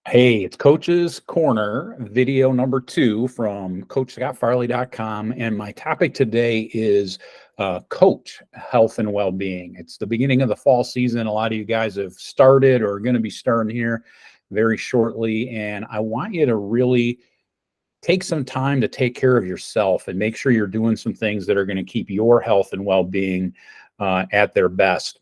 Hey, it's Coach's Corner, video number 2 from CoachScottFarley.com. And my topic today is coach health and well-being. It's the beginning of the fall season. A lot of you guys have started or are going to be starting here very shortly. And I want you to really take some time to take care of yourself and make sure you're doing some things that are going to keep your health and well-being at their best.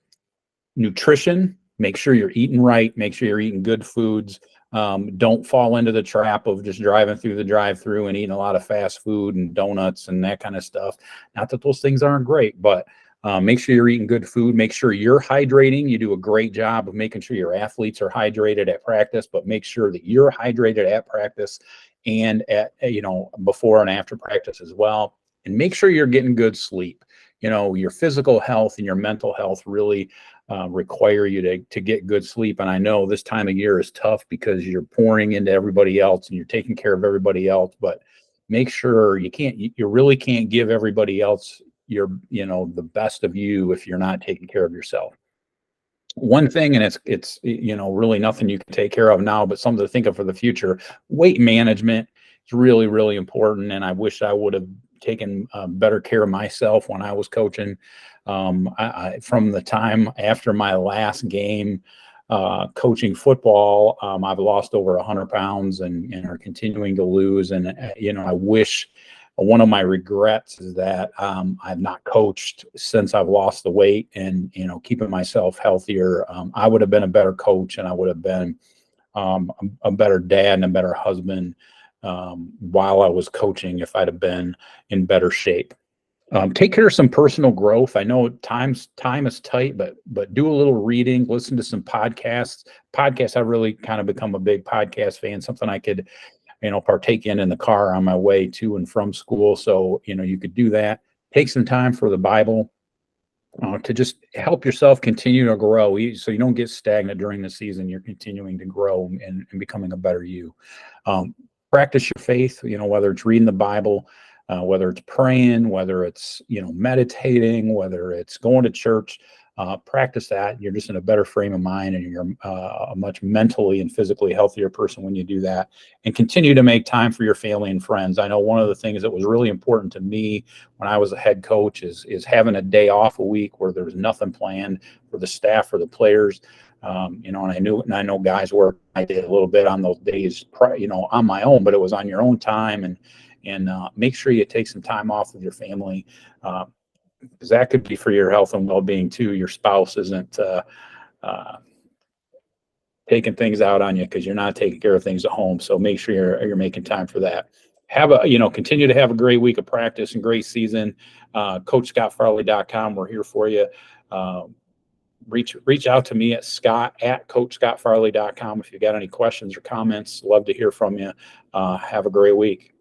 Nutrition, make sure you're eating right, make sure you're eating good foods. Don't fall into the trap of just driving through the drive-through and eating a lot of fast food and donuts and that kind of stuff. Not that those things aren't great, but make sure you're eating good food. Make sure you're hydrating. You do a great job of making sure your athletes are hydrated at practice, but make sure that you're hydrated at practice and at before and after practice as well. And make sure you're getting good sleep. Your physical health and your mental health really require you to get good sleep. And I know this time of year is tough because you're pouring into everybody else and you're taking care of everybody else, but make sure you really can't give everybody else the best of you if you're not taking care of yourself. One thing, and it's really nothing you can take care of now, but something to think of for the future. Weight management is really, really important. And I wish I would have taken better care of myself when I was coaching. From the time after my last game coaching football, I've lost over 100 pounds and are continuing to lose. And, I wish one of my regrets is that I've not coached since I've lost the weight and, keeping myself healthier. I would have been a better coach and I would have been a better dad and a better husband while I was coaching if I'd have been in better shape. Take care of some personal growth. I know time is tight, but do a little reading, listen to some podcasts. I've really kind of become a big podcast fan, something I could, partake in the car on my way to and from school. So, you could do that. Take some time for the Bible to just help yourself continue to grow. So you don't get stagnant during the season. You're continuing to grow and becoming a better you. Practice your faith, whether it's reading the Bible, whether it's praying, whether it's, meditating, whether it's going to church, practice that. You're just in a better frame of mind and you're a much mentally and physically healthier person when you do that. And continue to make time for your family and friends. I know one of the things that was really important to me when I was a head coach is having a day off a week where there's nothing planned for the staff or the players. And I know guys work. I did a little bit on those days, on my own, but it was on your own time. And make sure you take some time off with your family, because that could be for your health and well-being too. Your spouse isn't taking things out on you because you're not taking care of things at home. So make sure you're making time for that. Continue to have a great week of practice and great season. CoachScottFarley.com. We're here for you. Reach out to me at Scott@CoachScottFarley.com if you got any questions or comments. Love to hear from you. Have a great week.